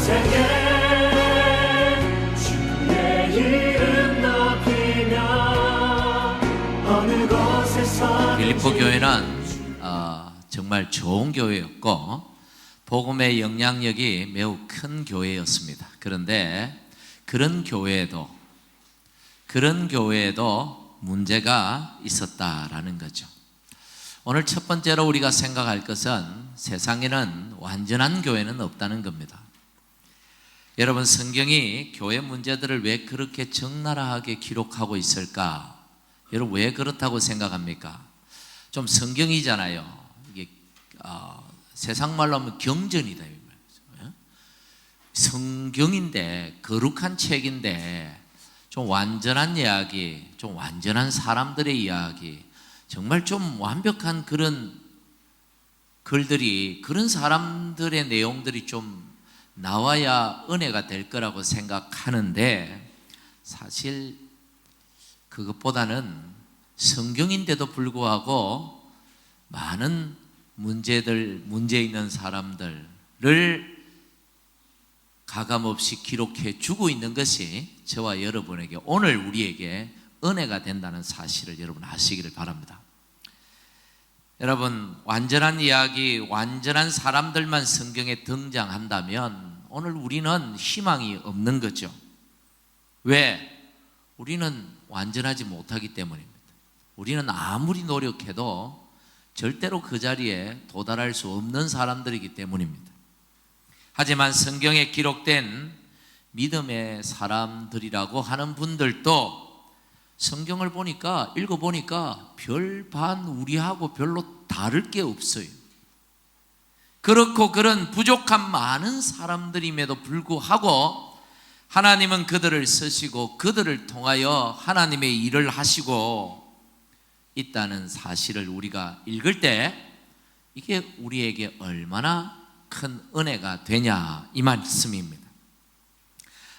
주의 이름 높이며 어느 곳에서 빌립보 교회는 정말 좋은 교회였고 복음의 영향력이 매우 큰 교회였습니다. 그런데 그런 교회에도 문제가 있었다라는 거죠. 오늘 첫 번째로 우리가 생각할 것은 세상에는 완전한 교회는 없다는 겁니다. 여러분, 성경이 교회 문제들을 왜 그렇게 적나라하게 기록하고 있을까? 여러분, 왜 그렇다고 생각합니까? 좀 성경이잖아요. 이게 세상 말로 하면 경전이다. 성경인데, 거룩한 책인데 좀 완전한 이야기, 좀 완전한 사람들의 이야기, 정말 좀 완벽한 그런 글들이, 그런 사람들의 내용들이 좀 나와야 은혜가 될 거라고 생각하는데, 사실 그것보다는 성경인데도 불구하고 많은 문제 있는 사람들을 가감없이 기록해 주고 있는 것이 저와 여러분에게, 오늘 우리에게 은혜가 된다는 사실을 여러분 아시기를 바랍니다. 여러분, 완전한 이야기, 완전한 사람들만 성경에 등장한다면 오늘 우리는 희망이 없는 거죠. 왜? 우리는 완전하지 못하기 때문입니다. 우리는 아무리 노력해도 절대로 그 자리에 도달할 수 없는 사람들이기 때문입니다. 하지만 성경에 기록된 믿음의 사람들이라고 하는 분들도 성경을 읽어보니까 별반 우리하고 별로 다를 게 없어요. 그렇고 그런 부족한 많은 사람들임에도 불구하고 하나님은 그들을 쓰시고 그들을 통하여 하나님의 일을 하시고 있다는 사실을 우리가 읽을 때 이게 우리에게 얼마나 큰 은혜가 되냐, 이 말씀입니다.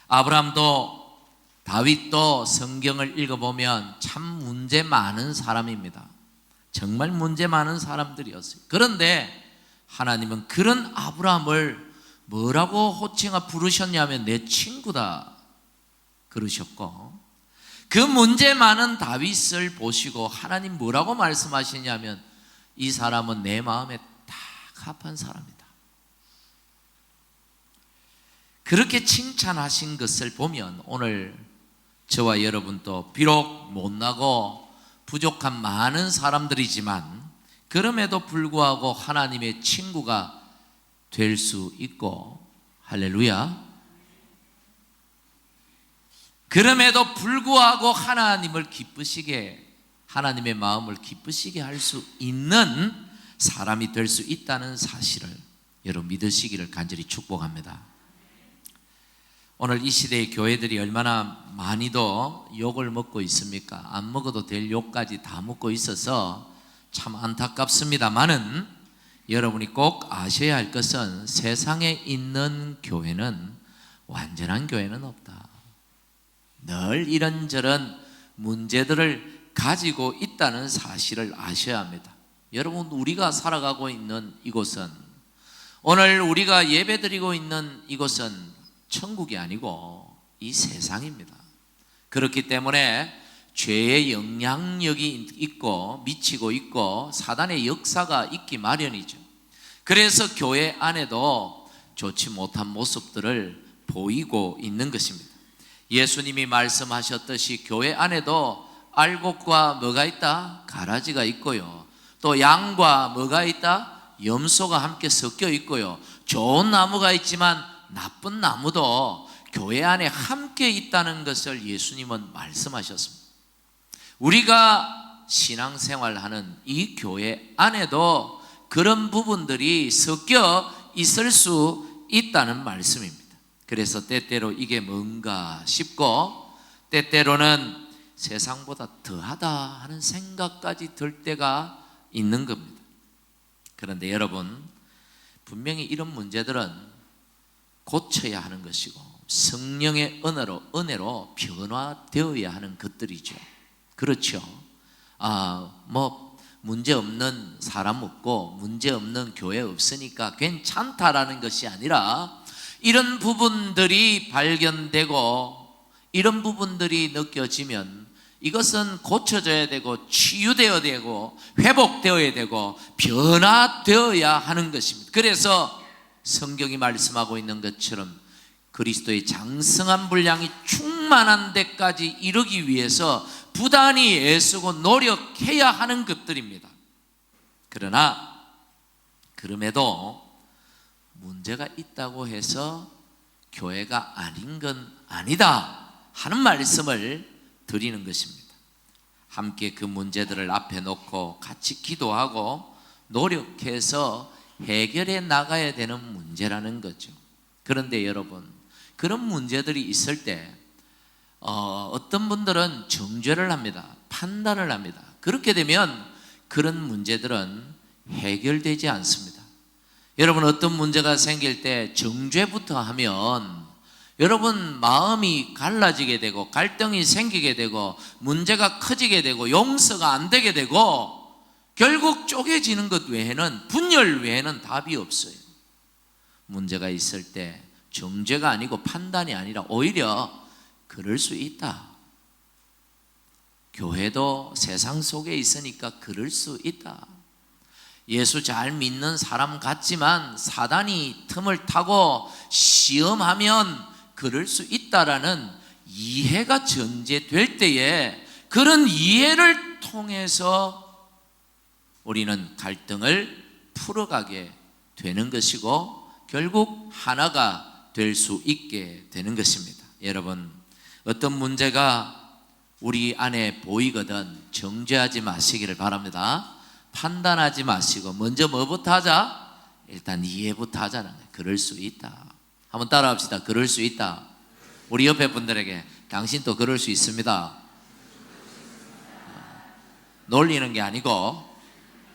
아브라함도 다윗도 성경을 읽어보면 참 문제 많은 사람입니다. 정말 문제 많은 사람들이었어요. 그런데 하나님은 그런 아브라함을 뭐라고 호칭하 부르셨냐면 내 친구다 그러셨고, 그 문제 많은 다윗을 보시고 하나님 뭐라고 말씀하시냐면 이 사람은 내 마음에 딱 합한 사람이다. 그렇게 칭찬하신 것을 보면 오늘 저와 여러분도 비록 못나고 부족한 많은 사람들이지만 그럼에도 불구하고 하나님의 친구가 될 수 있고, 할렐루야, 그럼에도 불구하고 하나님을 기쁘시게, 하나님의 마음을 기쁘시게 할 수 있는 사람이 될 수 있다는 사실을 여러분 믿으시기를 간절히 축복합니다. 오늘 이 시대의 교회들이 얼마나 많이도 욕을 먹고 있습니까? 안 먹어도 될 욕까지 다 먹고 있어서 참 안타깝습니다만은 여러분이 꼭 아셔야 할 것은 세상에 있는 교회는 완전한 교회는 없다. 늘 이런저런 문제들을 가지고 있다는 사실을 아셔야 합니다. 여러분, 우리가 살아가고 있는 이곳은, 오늘 우리가 예배드리고 있는 이곳은 천국이 아니고 이 세상입니다. 그렇기 때문에 죄의 영향력이 있고 미치고 있고 사단의 역사가 있기 마련이죠. 그래서 교회 안에도 좋지 못한 모습들을 보이고 있는 것입니다. 예수님이 말씀하셨듯이 교회 안에도 알곡과 뭐가 있다? 가라지가 있고요, 또 양과 뭐가 있다? 염소가 함께 섞여 있고요, 좋은 나무가 있지만 나쁜 나무도 교회 안에 함께 있다는 것을 예수님은 말씀하셨습니다. 우리가 신앙생활하는 이 교회 안에도 그런 부분들이 섞여 있을 수 있다는 말씀입니다. 그래서 때때로 이게 뭔가 싶고 때때로는 세상보다 더하다 하는 생각까지 들 때가 있는 겁니다. 그런데 여러분, 분명히 이런 문제들은 고쳐야 하는 것이고 성령의 은혜로 변화되어야 하는 것들이죠. 그렇죠. 문제 없는 사람 없고 문제 없는 교회 없으니까 괜찮다라는 것이 아니라 이런 부분들이 발견되고 이런 부분들이 느껴지면 이것은 고쳐져야 되고 치유되어야 되고 회복되어야 되고 변화되어야 하는 것입니다. 그래서 성경이 말씀하고 있는 것처럼 그리스도의 장성한 분량이 충만한 데까지 이르기 위해서 부단히 애쓰고 노력해야 하는 것들입니다. 그러나 그럼에도 문제가 있다고 해서 교회가 아닌 건 아니다 하는 말씀을 드리는 것입니다. 함께 그 문제들을 앞에 놓고 같이 기도하고 노력해서 해결해 나가야 되는 문제라는 거죠. 그런데 여러분, 그런 문제들이 있을 때 어떤 분들은 정죄를 합니다. 판단을 합니다. 그렇게 되면 그런 문제들은 해결되지 않습니다. 여러분, 어떤 문제가 생길 때 정죄부터 하면 여러분 마음이 갈라지게 되고 갈등이 생기게 되고 문제가 커지게 되고 용서가 안 되게 되고 결국 쪼개지는 것 외에는, 분열 외에는 답이 없어요. 문제가 있을 때 정죄가 아니고 판단이 아니라 오히려 그럴 수 있다. 교회도 세상 속에 있으니까 그럴 수 있다. 예수 잘 믿는 사람 같지만 사단이 틈을 타고 시험하면 그럴 수 있다라는 이해가 전제될 때에 그런 이해를 통해서 우리는 갈등을 풀어가게 되는 것이고 결국 하나가 될 수 있게 되는 것입니다. 여러분, 어떤 문제가 우리 안에 보이거든 정죄하지 마시기를 바랍니다. 판단하지 마시고 먼저 뭐부터 하자? 일단 이해부터 하자는 거예요. 그럴 수 있다. 한번 따라합시다. 그럴 수 있다. 우리 옆에 분들에게 당신도 그럴 수 있습니다. 놀리는 게 아니고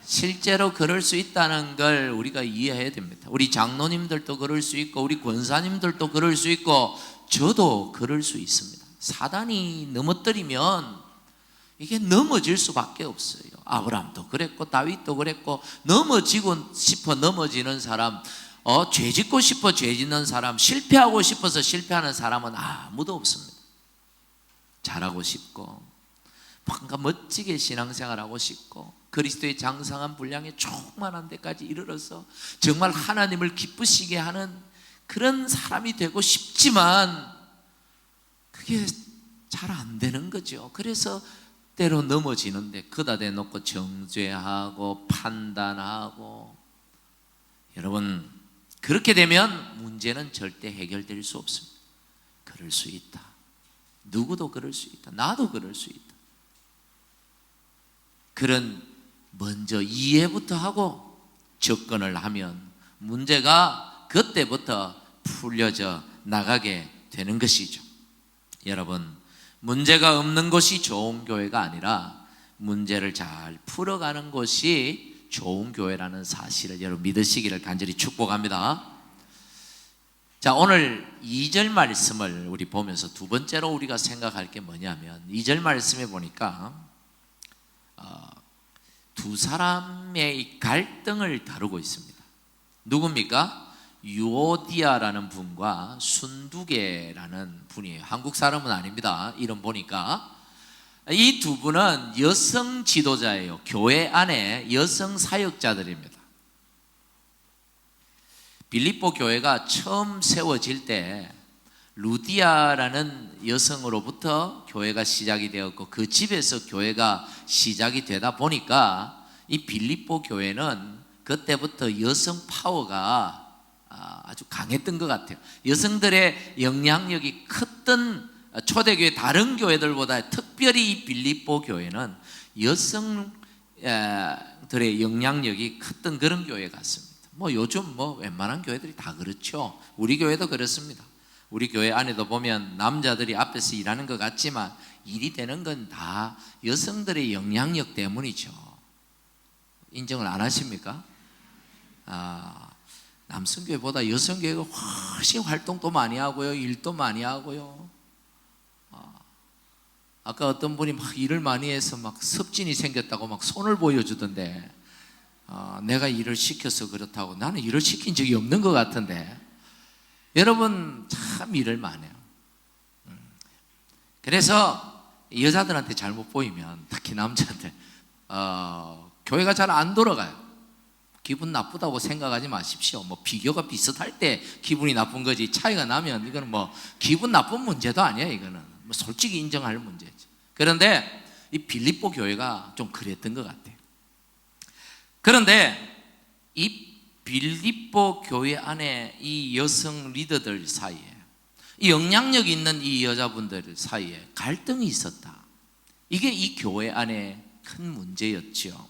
실제로 그럴 수 있다는 걸 우리가 이해해야 됩니다. 우리 장로님들도 그럴 수 있고 우리 권사님들도 그럴 수 있고 저도 그럴 수 있습니다. 사단이 넘어뜨리면 이게 넘어질 수밖에 없어요. 아브라함도 그랬고 다윗도 그랬고 넘어지고 싶어 넘어지는 사람, 죄 짓고 싶어 죄 짓는 사람, 실패하고 싶어서 실패하는 사람은 아무도 없습니다. 잘하고 싶고 뭔가 멋지게 신앙생활하고 싶고 그리스도의 장성한 분량에 충만한 데까지 이르러서 정말 하나님을 기쁘시게 하는 그런 사람이 되고 싶지만 그게 잘 안 되는 거죠. 그래서 때로 넘어지는데 그다 대놓고 정죄하고 판단하고, 여러분 그렇게 되면 문제는 절대 해결될 수 없습니다. 그럴 수 있다. 누구도 그럴 수 있다. 나도 그럴 수 있다. 그런 먼저 이해부터 하고 접근을 하면 문제가 그때부터 풀려져 나가게 되는 것이죠. 여러분, 문제가 없는 곳이 좋은 교회가 아니라 문제를 잘 풀어가는 곳이 좋은 교회라는 사실을 여러분 믿으시기를 간절히 축복합니다. 자, 오늘 2절 말씀을 우리 보면서 두 번째로 우리가 생각할 게 뭐냐면 2절 말씀에 보니까 두 사람의 갈등을 다루고 있습니다. 누굽니까? 유오디아라는 분과 순두계라는 분이에요. 한국 사람은 아닙니다. 이름 보니까 이 두 분은 여성 지도자예요. 교회 안에 여성 사역자들입니다. 빌립보 교회가 처음 세워질 때 루디아라는 여성으로부터 교회가 시작이 되었고 그 집에서 교회가 시작이 되다 보니까 이 빌립보 교회는 그때부터 여성 파워가 아주 강했던 것 같아요. 여성들의 영향력이 컸던 초대교회 다른 교회들보다 특별히 이 빌립보 교회는 여성들의 영향력이 컸던 그런 교회 같습니다. 요즘 웬만한 교회들이 다 그렇죠. 우리 교회도 그렇습니다. 우리 교회 안에도 보면 남자들이 앞에서 일하는 것 같지만 일이 되는 건 다 여성들의 영향력 때문이죠. 인정을 안 하십니까? 남성교회보다 여성교회가 훨씬 활동도 많이 하고요, 일도 많이 하고요. 아까 어떤 분이 막 일을 많이 해서 막 섭진이 생겼다고 막 손을 보여주던데, 내가 일을 시켜서 그렇다고 나는 일을 시킨 적이 없는 것 같은데, 여러분 참 일을 많이 해요. 그래서 여자들한테 잘못 보이면, 특히 남자한테 교회가 잘 안 돌아가요. 기분 나쁘다고 생각하지 마십시오. 뭐 비교가 비슷할 때 기분이 나쁜 거지, 차이가 나면 이거는 뭐 기분 나쁜 문제도 아니에요. 이거는 뭐 솔직히 인정할 문제지. 그런데 이 빌립보 교회가 좀 그랬던 것 같아요. 그런데 이 빌립보 교회 안에 이 여성 리더들 사이에, 이 영향력 있는 이 여자분들 사이에 갈등이 있었다. 이게 이 교회 안에 큰 문제였죠.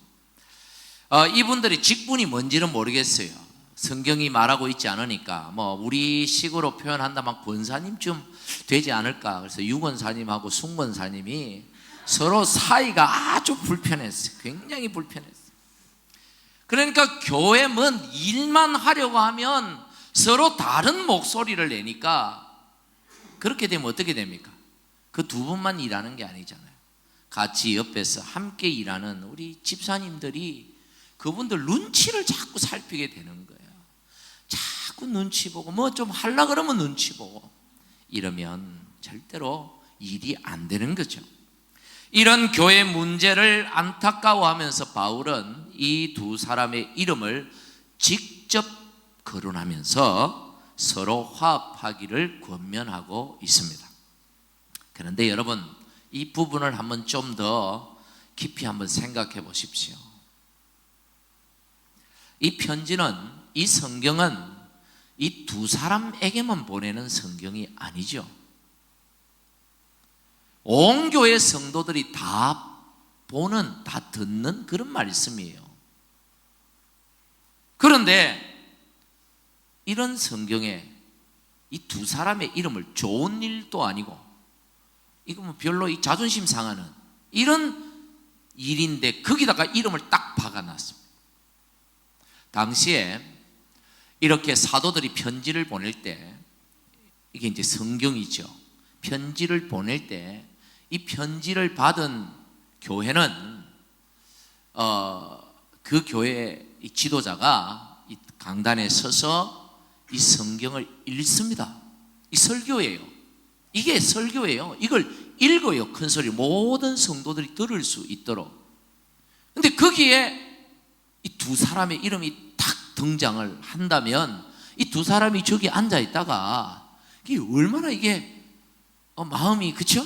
이분들의 직분이 뭔지는 모르겠어요. 성경이 말하고 있지 않으니까 뭐 우리 식으로 표현한다면 권사님쯤 되지 않을까. 그래서 유권사님하고 순권사님이 서로 사이가 아주 불편했어요. 굉장히 불편했어요. 그러니까 교회 뭔 일만 하려고 하면 서로 다른 목소리를 내니까, 그렇게 되면 어떻게 됩니까? 그 두 분만 일하는 게 아니잖아요. 같이 옆에서 함께 일하는 우리 집사님들이 그분들 눈치를 자꾸 살피게 되는 거예요. 자꾸 눈치 보고, 뭐 좀 하려고 그러면 눈치 보고, 이러면 절대로 일이 안 되는 거죠. 이런 교회 문제를 안타까워하면서 바울은 이 두 사람의 이름을 직접 거론하면서 서로 화합하기를 권면하고 있습니다. 그런데 여러분, 이 부분을 한번 좀 더 깊이 한번 생각해 보십시오. 이 편지는, 이 성경은 이 두 사람에게만 보내는 성경이 아니죠. 온 교회 성도들이 다 보는, 다 듣는 그런 말씀이에요. 그런데 이런 성경에 이 두 사람의 이름을, 좋은 일도 아니고 이거 뭐 별로 이 자존심 상하는 이런 일인데 거기다가 이름을 딱 박아놨습니다. 당시에 이렇게 사도들이 편지를 보낼 때, 이게 이제 성경이죠. 편지를 보낼 때 이 편지를 받은 교회는 그 교회의 지도자가 이 강단에 서서 이 성경을 읽습니다. 이 설교예요. 이게 설교예요. 이걸 읽어요. 큰 소리, 모든 성도들이 들을 수 있도록. 근데 거기에 이 두 사람의 이름이 탁 등장을 한다면, 이 두 사람이 저기 앉아 있다가 이게 얼마나 이게 마음이, 그쵸?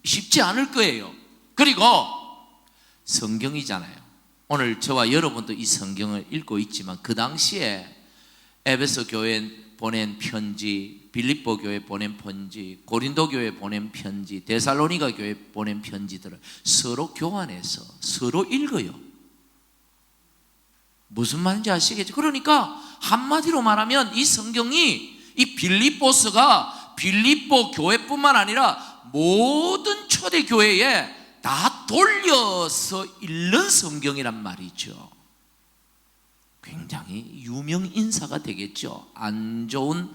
쉽지 않을 거예요. 그리고 성경이잖아요. 오늘 저와 여러분도 이 성경을 읽고 있지만, 그 당시에 에베소 교회에 보낸 편지, 빌립보 교회에 보낸 편지, 고린도 교회에 보낸 편지, 데살로니가 교회에 보낸 편지들을 서로 교환해서 서로 읽어요. 무슨 말인지 아시겠죠? 그러니까 한마디로 말하면 이 성경이, 이 빌립보서가 빌립보 교회뿐만 아니라 모든 초대 교회에 다 돌려서 읽는 성경이란 말이죠. 굉장히 유명 인사가 되겠죠. 안 좋은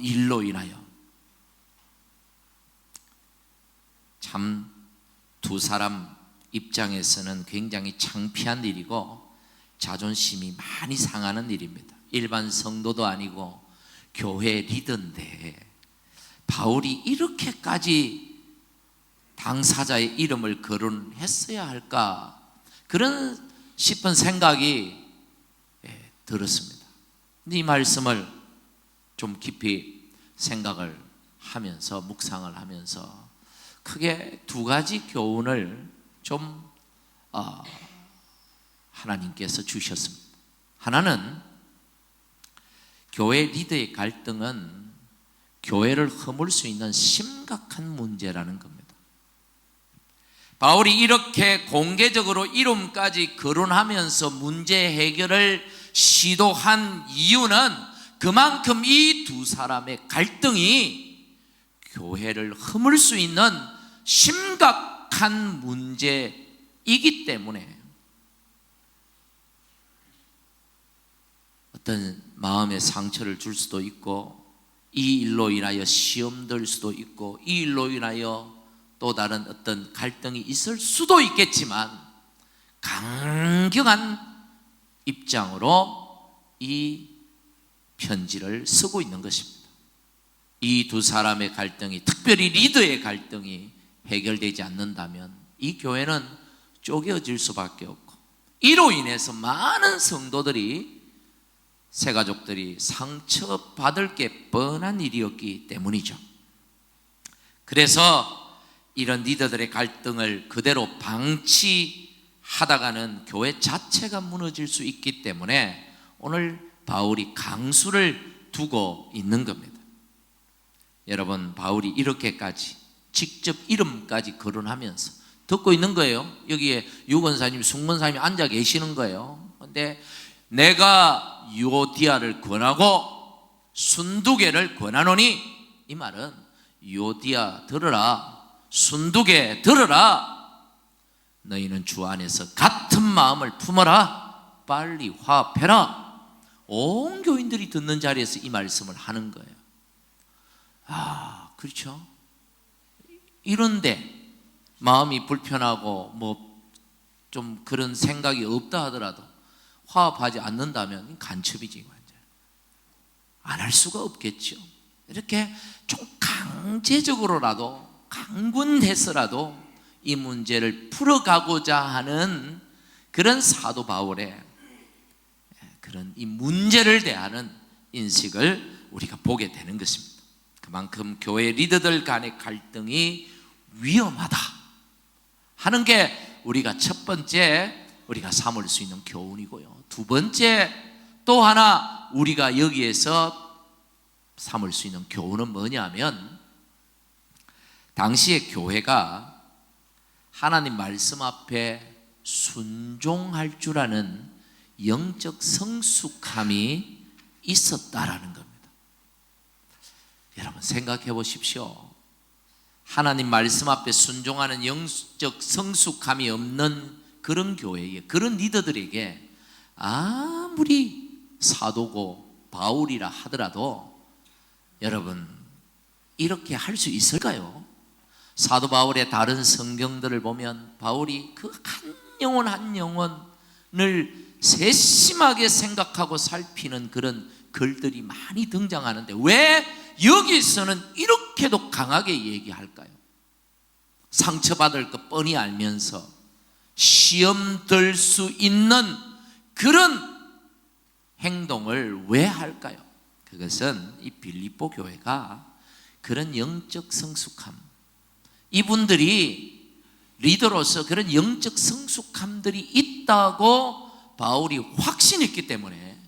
일로 인하여. 참 두 사람 입장에서는 굉장히 창피한 일이고 자존심이 많이 상하는 일입니다. 일반 성도도 아니고 교회 리더인데 바울이 이렇게까지 당사자의 이름을 거론했어야 할까, 그런 싶은 생각이 들었습니다. 근데 이 말씀을 좀 깊이 생각을 하면서, 묵상을 하면서 크게 두 가지 교훈을 좀 하나님께서 주셨습니다. 하나는, 교회 리더의 갈등은 교회를 허물 수 있는 심각한 문제라는 겁니다. 바울이 이렇게 공개적으로 이름까지 거론하면서 문제 해결을 시도한 이유는 그만큼 이 두 사람의 갈등이 교회를 허물 수 있는 심각한 문제이기 때문에, 어떤 마음의 상처를 줄 수도 있고, 이 일로 인하여 시험 들 수도 있고, 이 일로 인하여 또 다른 어떤 갈등이 있을 수도 있겠지만, 강경한 입장으로 이 편지를 쓰고 있는 것입니다. 이 두 사람의 갈등이, 특별히 리더의 갈등이 해결되지 않는다면 이 교회는 쪼개어질 수밖에 없고, 이로 인해서 많은 성도들이, 새가족들이 상처받을 게 뻔한 일이었기 때문이죠. 그래서 이런 리더들의 갈등을 그대로 방치하다가는 교회 자체가 무너질 수 있기 때문에 오늘 바울이 강수를 두고 있는 겁니다. 여러분, 바울이 이렇게까지 직접 이름까지 거론하면서 듣고 있는 거예요. 여기에 유권사님, 승권사님이 앉아 계시는 거예요. 그런데 내가 유오디아를 권하고 순두개를 권하노니, 이 말은 유오디아 들으라, 순두개 들으라, 너희는 주 안에서 같은 마음을 품어라, 빨리 화합해라. 온 교인들이 듣는 자리에서 이 말씀을 하는 거예요. 그렇죠. 이런데 마음이 불편하고 뭐 좀 그런 생각이 없다 하더라도 화합하지 않는다면 간첩이지. 완전 안 할 수가 없겠죠. 이렇게 좀 강제적으로라도, 강군해서라도 이 문제를 풀어가고자 하는 그런 사도 바울의 그런 이 문제를 대하는 인식을 우리가 보게 되는 것입니다. 그만큼 교회 리더들 간의 갈등이 위험하다 하는 게 우리가 첫 번째 우리가 삼을 수 있는 교훈이고요. 두 번째 또 하나 우리가 여기에서 삼을 수 있는 교훈은 뭐냐면, 당시의 교회가 하나님 말씀 앞에 순종할 줄 아는 영적 성숙함이 있었다라는 겁니다. 여러분 생각해 보십시오. 하나님 말씀 앞에 순종하는 영적 성숙함이 없는 그런 교회에, 그런 리더들에게 아무리 사도고 바울이라 하더라도 여러분 이렇게 할 수 있을까요? 사도 바울의 다른 성경들을 보면 바울이 그 한 영혼 한 영혼을 세심하게 생각하고 살피는 그런 글들이 많이 등장하는데 왜 여기서는 이렇게도 강하게 얘기할까요? 상처받을 것 뻔히 알면서 시험 들 수 있는 그런 행동을 왜 할까요? 그것은 이 빌립보 교회가 그런 영적 성숙함, 이분들이 리더로서 그런 영적 성숙함들이 있다고 바울이 확신했기 때문에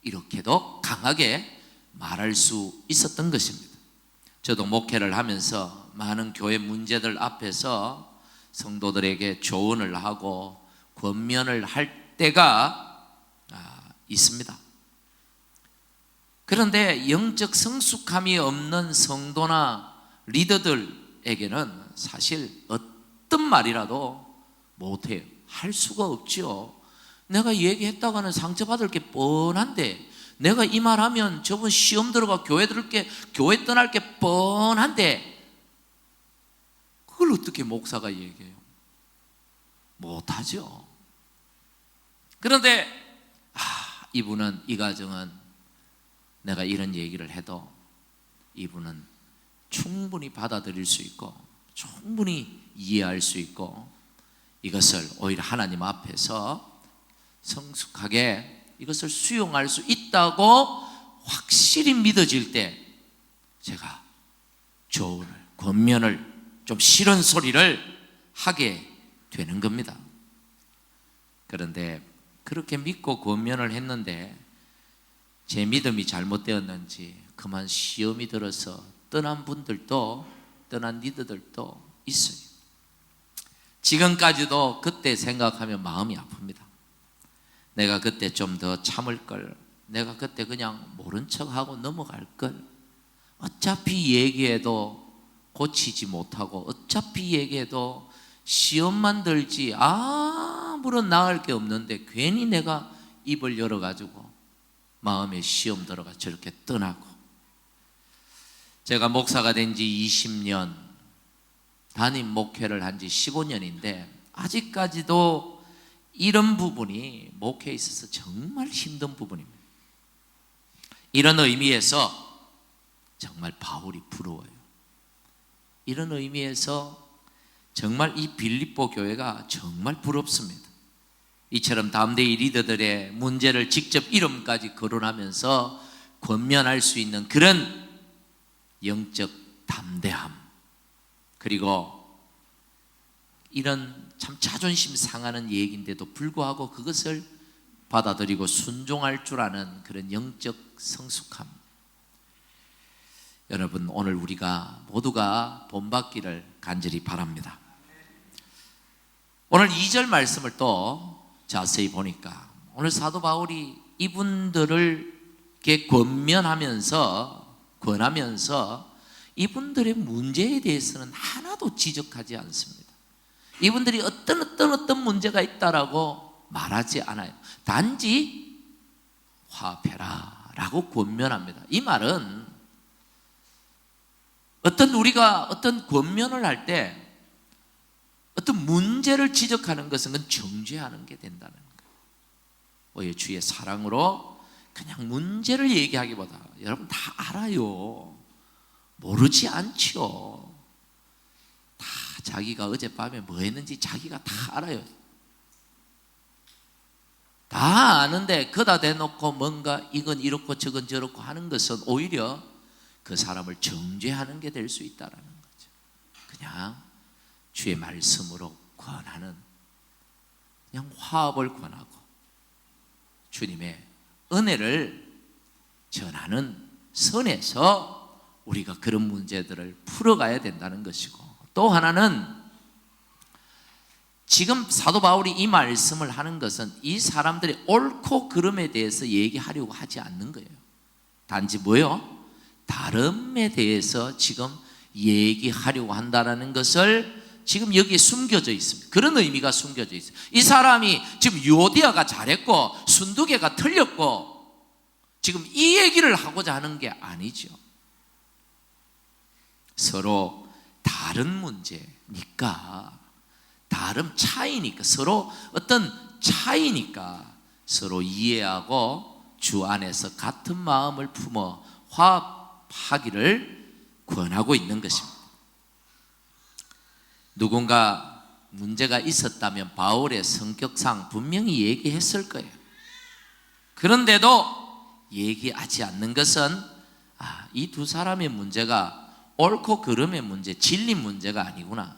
이렇게도 강하게 말할 수 있었던 것입니다. 저도 목회를 하면서 많은 교회 문제들 앞에서 성도들에게 조언을 하고 권면을 할 때가 있습니다. 그런데 영적 성숙함이 없는 성도나 리더들에게는 사실 어떤 말이라도 못해요. 할 수가 없죠. 내가 얘기했다가는 상처받을 게 뻔한데, 내가 이 말하면 저분 시험 들어가 교회 떠날 게 뻔한데 그걸 어떻게 목사가 얘기해요? 못하죠. 그런데 이분은, 이 가정은 내가 이런 얘기를 해도 이분은 충분히 받아들일 수 있고 충분히 이해할 수 있고 이것을 오히려 하나님 앞에서 성숙하게 이것을 수용할 수 있다고 확실히 믿어질 때 제가 조언을, 권면을, 좀 싫은 소리를 하게 되는 겁니다. 그런데 그렇게 믿고 권면을 했는데 제 믿음이 잘못되었는지 그만 시험이 들어서 떠난 분들도, 떠난 리더들도 있어요. 지금까지도 그때 생각하면 마음이 아픕니다. 내가 그때 좀 더 참을 걸, 내가 그때 그냥 모른 척하고 넘어갈 걸, 어차피 얘기해도 고치지 못하고 어차피 얘기해도 시험만 들지 아무런 나을 게 없는데 괜히 내가 입을 열어가지고 마음에 시험 들어가 저렇게 떠나고. 제가 목사가 된 지 20년, 담임 목회를 한 지 15년인데 아직까지도 이런 부분이 목회에 있어서 정말 힘든 부분입니다. 이런 의미에서 정말 바울이 부러워요. 이런 의미에서 정말 이 빌립보 교회가 정말 부럽습니다. 이처럼 담대히 리더들의 문제를 직접 이름까지 거론하면서 권면할 수 있는 그런 영적 담대함, 그리고 이런 참 자존심 상하는 얘기인데도 불구하고 그것을 받아들이고 순종할 줄 아는 그런 영적 성숙함. 여러분, 오늘 우리가 모두가 본받기를 간절히 바랍니다. 오늘 2절 말씀을 또 자세히 보니까 오늘 사도 바울이 이분들에게 권하면서 이분들의 문제에 대해서는 하나도 지적하지 않습니다. 이분들이 어떤 문제가 있다라고 말하지 않아요. 단지 화합해라 라고 권면합니다. 이 말은 우리가 어떤 권면을 할 때 어떤 문제를 지적하는 것은 그건 정죄하는 게 된다는 거예요. 오히려 주의 사랑으로 그냥 문제를 얘기하기보다, 여러분 다 알아요. 모르지 않죠. 다 자기가 어젯밤에 뭐 했는지 자기가 다 알아요. 다 아는데 그다 대놓고 뭔가 이건 이렇고 저건 저렇고 하는 것은 오히려 그 사람을 정죄하는 게 될 수 있다는 거죠. 그냥 주의 말씀으로 권하는, 그냥 화합을 권하고 주님의 은혜를 전하는 선에서 우리가 그런 문제들을 풀어가야 된다는 것이고, 또 하나는 지금 사도 바울이 이 말씀을 하는 것은 이 사람들의 옳고 그름에 대해서 얘기하려고 하지 않는 거예요. 단지 뭐요? 다름에 대해서 지금 얘기하려고 한다는 것을 지금 여기에 숨겨져 있습니다. 그런 의미가 숨겨져 있어요. 이 사람이 지금 유오디아가 잘했고 순두개가 틀렸고 지금 이 얘기를 하고자 하는 게 아니죠. 서로 다른 문제니까, 다른 차이니까, 서로 어떤 차이니까 서로 이해하고 주 안에서 같은 마음을 품어 화합하기를 권하고 있는 것입니다. 누군가 문제가 있었다면 바울의 성격상 분명히 얘기했을 거예요. 그런데도 얘기하지 않는 것은 이 두 사람의 문제가 옳고 그름의 문제, 진리 문제가 아니구나,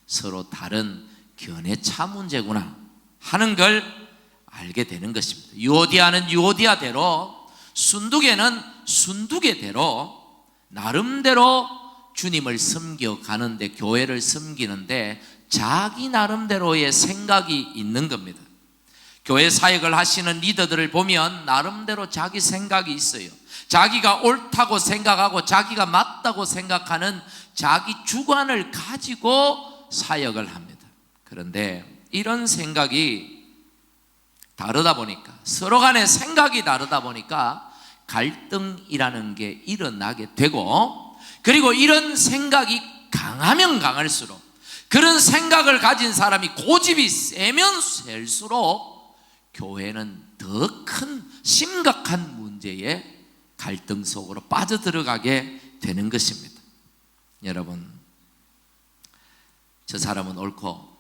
서로 다른 견해차 문제구나 하는 걸 알게 되는 것입니다. 유오디아는 유오디아대로, 순두개는 순두개대로 나름대로 주님을 섬겨가는데, 교회를 섬기는데 자기 나름대로의 생각이 있는 겁니다. 교회 사역을 하시는 리더들을 보면 나름대로 자기 생각이 있어요. 자기가 옳다고 생각하고 자기가 맞다고 생각하는 자기 주관을 가지고 사역을 합니다. 그런데 이런 생각이 다르다 보니까, 서로 간의 생각이 다르다 보니까 갈등이라는 게 일어나게 되고, 그리고 이런 생각이 강하면 강할수록, 그런 생각을 가진 사람이 고집이 세면 셀수록 교회는 더 큰 심각한 문제에 갈등 속으로 빠져들어가게 되는 것입니다. 여러분, 저 사람은 옳고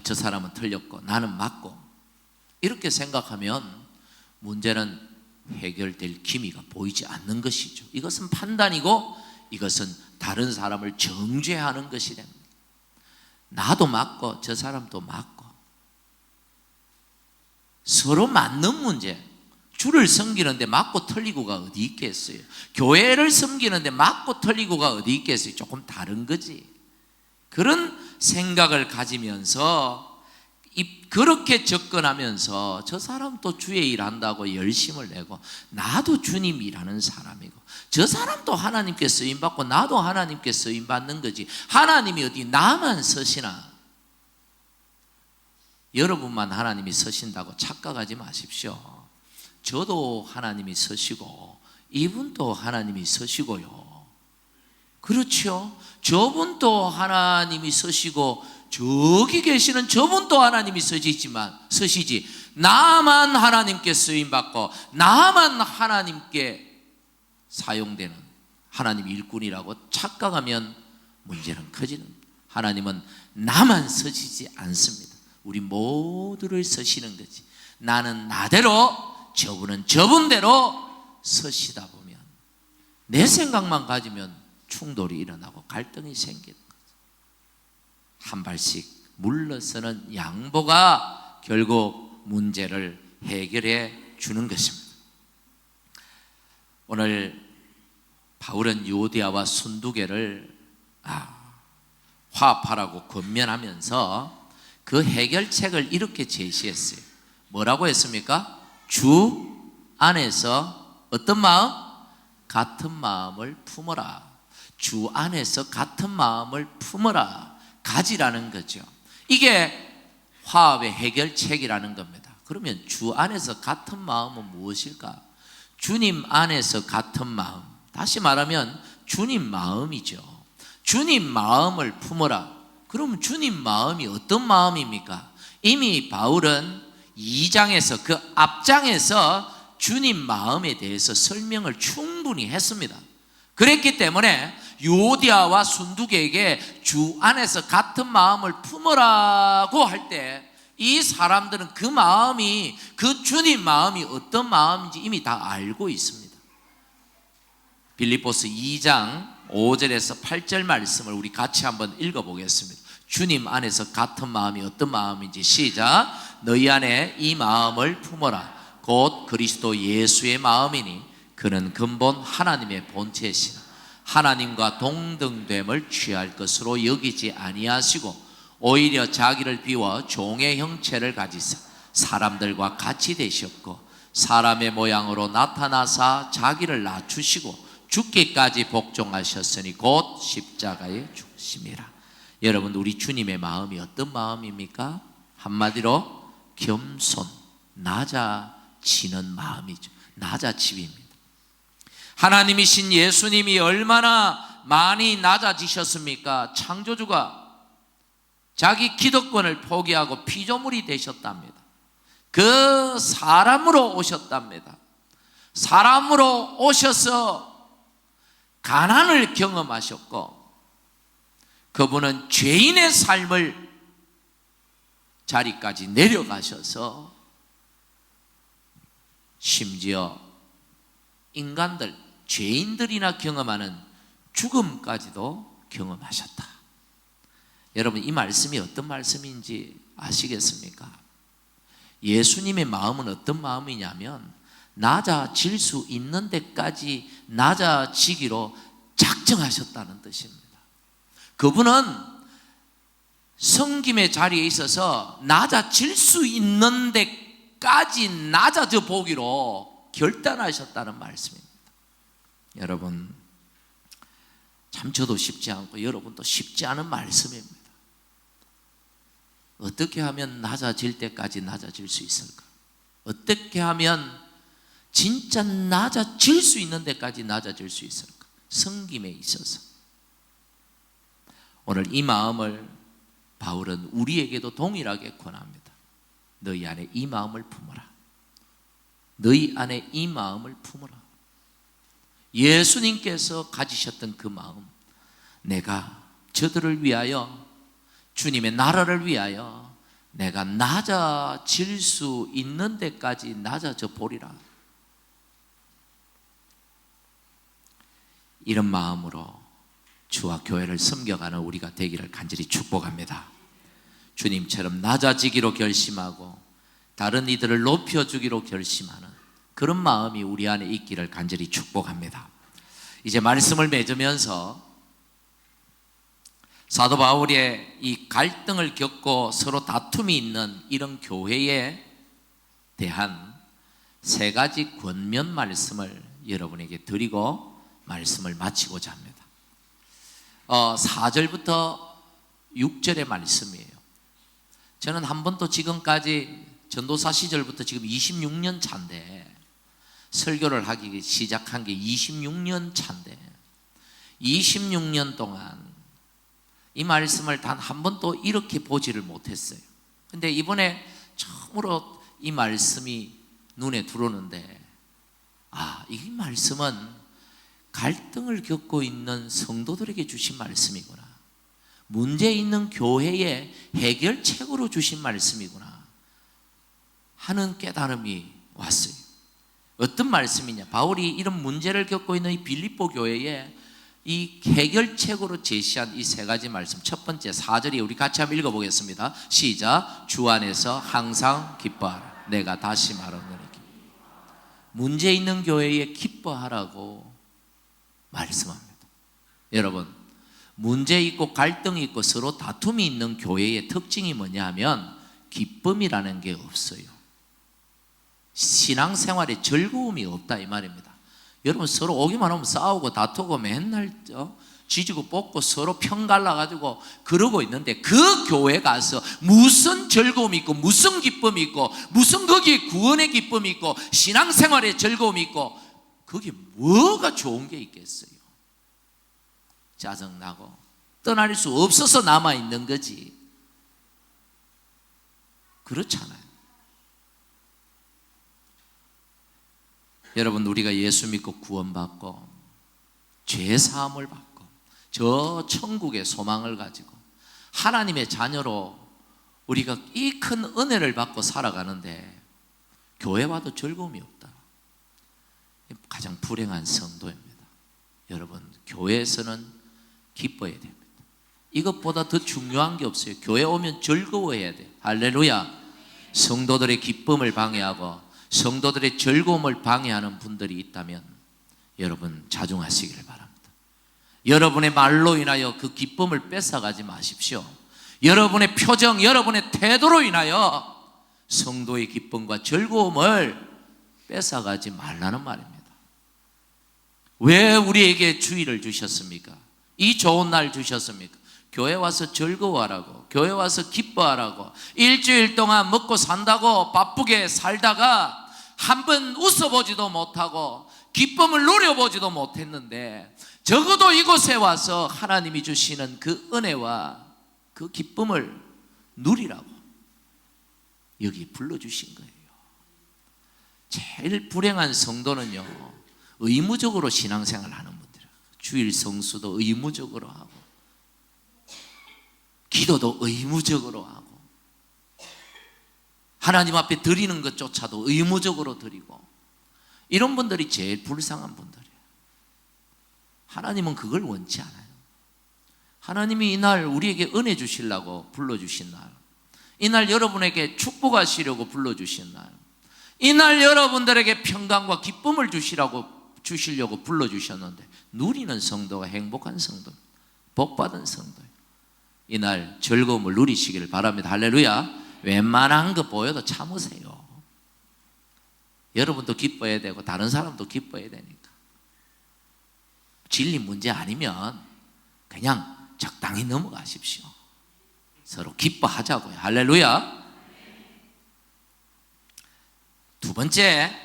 저 사람은 틀렸고 나는 맞고 이렇게 생각하면 문제는 해결될 기미가 보이지 않는 것이죠. 이것은 판단이고 이것은 다른 사람을 정죄하는 것이 됩니다. 나도 맞고 저 사람도 맞고 서로 맞는 문제, 주를 섬기는데 맞고 틀리고가 어디 있겠어요? 교회를 섬기는데 맞고 틀리고가 어디 있겠어요? 조금 다른 거지. 그런 생각을 가지면서 그렇게 접근하면서 저 사람도 주의 일 한다고 열심을 내고, 나도 주님 일하는 사람이고 저 사람도 하나님께 쓰임받고 나도 하나님께 쓰임받는 거지, 하나님이 어디 나만 서시나? 여러분만 하나님이 서신다고 착각하지 마십시오. 저도 하나님이 서시고 이분도 하나님이 서시고요. 그렇죠? 저분도 하나님이 서시고 저기 계시는 저분도 하나님이 서시지, 나만 하나님께 쓰임받고 나만 하나님께 사용되는 하나님 일꾼이라고 착각하면 문제는 커지는 거예요. 하나님은 나만 쓰시지 않습니다. 우리 모두를 쓰시는 거지. 나는 나대로, 저분은 저분대로 쓰시다 보면 내 생각만 가지면 충돌이 일어나고 갈등이 생기는 거죠. 한 발씩 물러서는 양보가 결국 문제를 해결해 주는 것입니다. 오늘 바울은 유오디아와 순두개를 화합하라고 권면하면서 그 해결책을 이렇게 제시했어요. 뭐라고 했습니까? 주 안에서 어떤 마음? 같은 마음을 품어라. 주 안에서 같은 마음을 품어라. 가지라는 거죠. 이게 화합의 해결책이라는 겁니다. 그러면 주 안에서 같은 마음은 무엇일까? 주님 안에서 같은 마음. 다시 말하면 주님 마음이죠. 주님 마음을 품어라. 그럼 주님 마음이 어떤 마음입니까? 이미 바울은 2장에서 그 앞장에서 주님 마음에 대해서 설명을 충분히 했습니다. 그랬기 때문에 유오디아와 순두개에게 주 안에서 같은 마음을 품으라고 할 때 이 사람들은 그 마음이, 그 주님 마음이 어떤 마음인지 이미 다 알고 있습니다. 빌립보서 2장 5절에서 8절 말씀을 우리 같이 한번 읽어보겠습니다. 주님 안에서 같은 마음이 어떤 마음인지 시작. 너희 안에 이 마음을 품어라. 곧 그리스도 예수의 마음이니 그는 근본 하나님의 본체시나 하나님과 동등됨을 취할 것으로 여기지 아니하시고 오히려 자기를 비워 종의 형체를 가지사 사람들과 같이 되셨고 사람의 모양으로 나타나사 자기를 낮추시고 죽기까지 복종하셨으니 곧 십자가에 죽으심이라. 여러분, 우리 주님의 마음이 어떤 마음입니까? 한마디로 겸손, 낮아지는 마음이죠. 낮아짐입니다. 하나님이신 예수님이 얼마나 많이 낮아지셨습니까? 창조주가 자기 기득권을 포기하고 피조물이 되셨답니다. 그 사람으로 오셨답니다. 사람으로 오셔서 가난을 경험하셨고 그분은 죄인의 삶을 자리까지 내려가셔서 심지어 인간들, 죄인들이나 경험하는 죽음까지도 경험하셨다. 여러분, 이 말씀이 어떤 말씀인지 아시겠습니까? 예수님의 마음은 어떤 마음이냐면 낮아질 수 있는 데까지 낮아지기로 작정하셨다는 뜻입니다. 그분은 성김의 자리에 있어서 낮아질 수 있는 데까지 낮아져 보기로 결단하셨다는 말씀입니다. 여러분, 참 저도 쉽지 않고 여러분도 쉽지 않은 말씀입니다. 어떻게 하면 낮아질 때까지 낮아질 수 있을까? 어떻게 하면 진짜 낮아질 수 있는 데까지 낮아질 수 있을까? 성김에 있어서. 오늘 이 마음을 바울은 우리에게도 동일하게 권합니다. 너희 안에 이 마음을 품어라. 너희 안에 이 마음을 품어라. 예수님께서 가지셨던 그 마음, 내가 저들을 위하여, 주님의 나라를 위하여 내가 낮아질 수 있는 데까지 낮아져 보리라. 이런 마음으로 주와 교회를 섬겨가는 우리가 되기를 간절히 축복합니다. 주님처럼 낮아지기로 결심하고 다른 이들을 높여주기로 결심하는 그런 마음이 우리 안에 있기를 간절히 축복합니다. 이제 말씀을 맺으면서 사도 바울의 이 갈등을 겪고 서로 다툼이 있는 이런 교회에 대한 세 가지 권면 말씀을 여러분에게 드리고 말씀을 마치고자 합니다. 4절부터 6절의 말씀이에요. 저는 한 번도 지금까지 전도사 시절부터 지금 26년 차인데, 설교를 하기 시작한 게 26년 차인데 26년 동안 이 말씀을 단 한 번도 이렇게 보지를 못했어요. 근데 이번에 처음으로 이 말씀이 눈에 들어오는데, 이 말씀은 갈등을 겪고 있는 성도들에게 주신 말씀이구나. 문제 있는 교회의 해결책으로 주신 말씀이구나 하는 깨달음이 왔어요. 어떤 말씀이냐? 바울이 이런 문제를 겪고 있는 이 빌립보 교회에 이 해결책으로 제시한 이 세 가지 말씀. 첫 번째 4절이 우리 같이 한번 읽어보겠습니다. 시작. 주 안에서 항상 기뻐하라. 내가 다시 말하노니. 문제 있는 교회에 기뻐하라고 말씀합니다. 여러분, 문제 있고 갈등이 있고 서로 다툼이 있는 교회의 특징이 뭐냐 하면 기쁨이라는 게 없어요. 신앙생활에 즐거움이 없다 이 말입니다. 여러분, 서로 오기만 하면 싸우고 다투고 맨날 지지고 볶고 서로 편 갈라가지고 그러고 있는데 그 교회 가서 무슨 즐거움이 있고 무슨 기쁨이 있고 무슨 거기에 구원의 기쁨이 있고 신앙생활에 즐거움이 있고 그게 뭐가 좋은 게 있겠어요? 짜증나고 떠날 수 없어서 남아있는 거지. 그렇잖아요. 여러분, 우리가 예수 믿고 구원받고 죄 사함을 받고 저 천국의 소망을 가지고 하나님의 자녀로 우리가 이 큰 은혜를 받고 살아가는데 교회 와도 즐거움이 없다. 가장 불행한 성도입니다. 여러분, 교회에서는 기뻐해야 됩니다. 이것보다 더 중요한 게 없어요. 교회 오면 즐거워해야 돼요. 할렐루야. 성도들의 기쁨을 방해하고 성도들의 즐거움을 방해하는 분들이 있다면 여러분 자중하시기를 바랍니다. 여러분의 말로 인하여 그 기쁨을 뺏어가지 마십시오. 여러분의 표정, 여러분의 태도로 인하여 성도의 기쁨과 즐거움을 뺏어가지 말라는 말입니다. 왜 우리에게 주의를 주셨습니까? 이 좋은 날 주셨습니까? 교회 와서 즐거워하라고, 교회 와서 기뻐하라고. 일주일 동안 먹고 산다고 바쁘게 살다가 한 번 웃어보지도 못하고 기쁨을 누려보지도 못했는데 적어도 이곳에 와서 하나님이 주시는 그 은혜와 그 기쁨을 누리라고 여기 불러주신 거예요. 제일 불행한 성도는요, 의무적으로 신앙생활을 하는 분들이에요. 주일 성수도 의무적으로 하고 기도도 의무적으로 하고 하나님 앞에 드리는 것조차도 의무적으로 드리고 이런 분들이 제일 불쌍한 분들이에요. 하나님은 그걸 원치 않아요. 하나님이 이날 우리에게 은혜 주시려고 불러주신 날, 이날 여러분에게 축복하시려고 불러주신 날, 이날 여러분들에게 평강과 기쁨을 주시려고 불러주셨는데 누리는 성도가 행복한 성도, 복받은 성도예요. 이날 즐거움을 누리시기를 바랍니다. 할렐루야. 웬만한 거 보여도 참으세요. 여러분도 기뻐해야 되고 다른 사람도 기뻐해야 되니까. 진리 문제 아니면 그냥 적당히 넘어가십시오. 서로 기뻐하자고요. 할렐루야. 두 번째,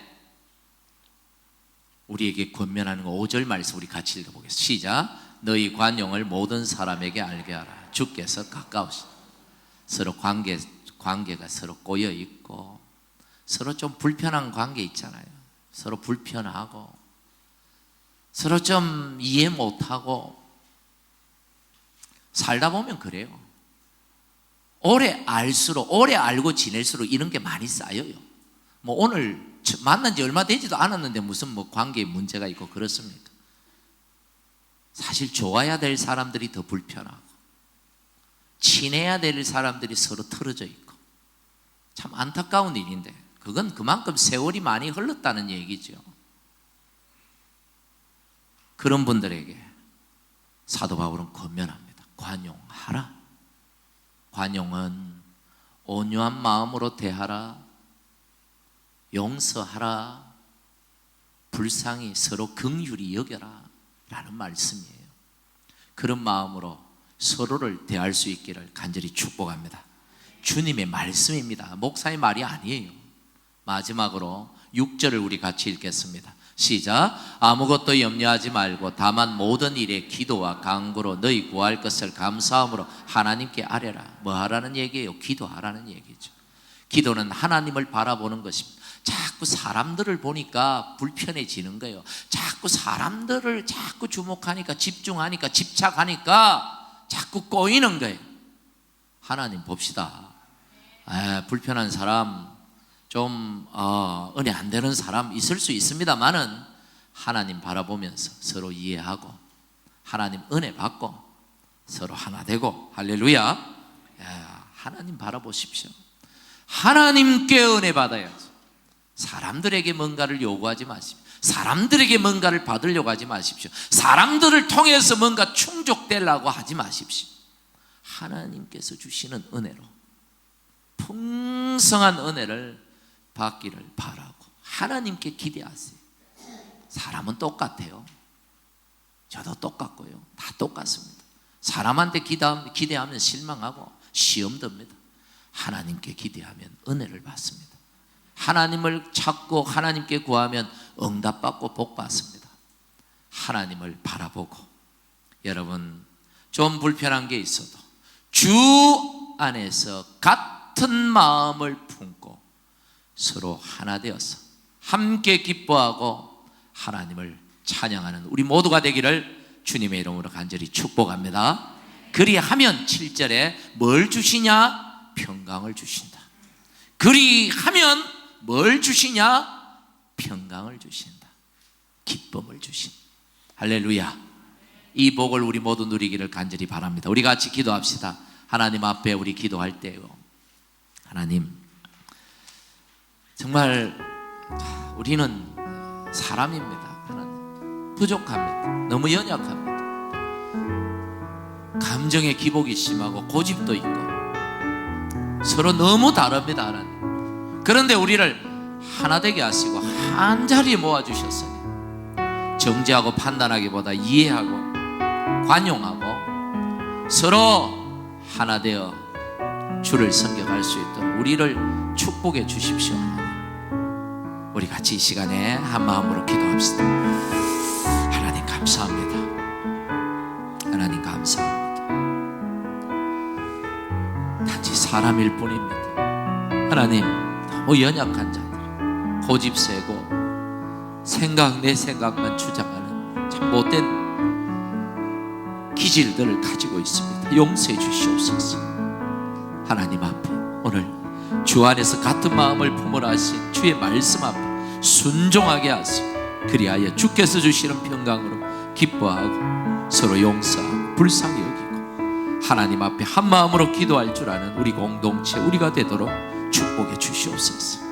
우리에게 권면하는 거 5절 말씀 우리 같이 읽어보겠습니다. 시작. 너희 관용을 모든 사람에게 알게 하라. 주께서 가까우시다. 서로 관계가 서로 꼬여 있고 서로 좀 불편한 관계 있잖아요. 서로 불편하고 서로 좀 이해 못하고 살다 보면 그래요. 오래 알고 지낼수록 이런 게 많이 쌓여요. 뭐 오늘 만난 지 얼마 되지도 않았는데 무슨 뭐 관계에 문제가 있고 그렇습니까? 사실 좋아야 될 사람들이 더 불편하고 친해야 될 사람들이 서로 틀어져 있고 참 안타까운 일인데 그건 그만큼 세월이 많이 흘렀다는 얘기죠. 그런 분들에게 사도 바울은 권면합니다. 관용하라. 관용은 온유한 마음으로 대하라, 용서하라, 불쌍히 서로 긍휼히 여겨라 라는 말씀이에요. 그런 마음으로 서로를 대할 수 있기를 간절히 축복합니다. 주님의 말씀입니다. 목사의 말이 아니에요. 마지막으로 6절을 우리 같이 읽겠습니다. 시작. 아무것도 염려하지 말고 다만 모든 일에 기도와 간구로 너희 구할 것을 감사함으로 하나님께 아뢰라. 뭐 하라는 얘기예요? 기도하라는 얘기죠. 기도는 하나님을 바라보는 것입니다. 자꾸 사람들을 보니까 불편해지는 거예요. 자꾸 사람들을 자꾸 주목하니까, 집중하니까, 집착하니까 자꾸 꼬이는 거예요. 하나님 봅시다. 불편한 사람, 좀 은혜 안 되는 사람 있을 수 있습니다만은 하나님 바라보면서 서로 이해하고 하나님 은혜 받고 서로 하나 되고, 할렐루야. 하나님 바라보십시오. 하나님께 은혜 받아야지. 사람들에게 뭔가를 요구하지 마십시오. 사람들에게 뭔가를 받으려고 하지 마십시오. 사람들을 통해서 뭔가 충족되려고 하지 마십시오. 하나님께서 주시는 은혜로 풍성한 은혜를 받기를 바라고 하나님께 기대하세요. 사람은 똑같아요. 저도 똑같고요. 다 똑같습니다. 사람한테 기대하면 실망하고 시험 듭니다. 하나님께 기대하면 은혜를 받습니다. 하나님을 찾고 하나님께 구하면 응답받고 복받습니다. 하나님을 바라보고, 여러분 좀 불편한 게 있어도 주 안에서 같은 마음을 품고 서로 하나 되어서 함께 기뻐하고 하나님을 찬양하는 우리 모두가 되기를 주님의 이름으로 간절히 축복합니다. 그리하면 7절에 뭘 주시냐? 평강을 주신다. 그리하면 뭘 주시냐? 평강을 주신다. 기쁨을 주신다. 할렐루야. 이 복을 우리 모두 누리기를 간절히 바랍니다. 우리 같이 기도합시다. 하나님 앞에 우리 기도할 때요, 하나님, 정말 우리는 사람입니다. 하나님, 부족합니다. 너무 연약합니다. 감정의 기복이 심하고 고집도 있고 서로 너무 다릅니다. 하나님, 그런데 우리를 하나 되게 하시고 한 자리에 모아주셨으니 정죄하고 판단하기보다 이해하고 관용하고 서로 하나 되어 주를 섬겨갈 수 있도록 우리를 축복해 주십시오. 하나님, 우리 같이 이 시간에 한 마음으로 기도합시다. 하나님 감사합니다. 하나님 감사합니다. 단지 사람일 뿐입니다. 하나님, 너무 연약한 자들, 고집 세고 내 생각만 주장하는 참 못된 기질들을 가지고 있습니다. 용서해 주시옵소서. 하나님 앞에 오늘 주 안에서 같은 마음을 품으라 하신 주의 말씀 앞에 순종하게 하시고, 그리하여 주께서 주시는 평강으로 기뻐하고 서로 용서하고 불쌍히 여기고 하나님 앞에 한 마음으로 기도할 줄 아는 우리 공동체, 우리가 되도록 축복해 주시옵소서.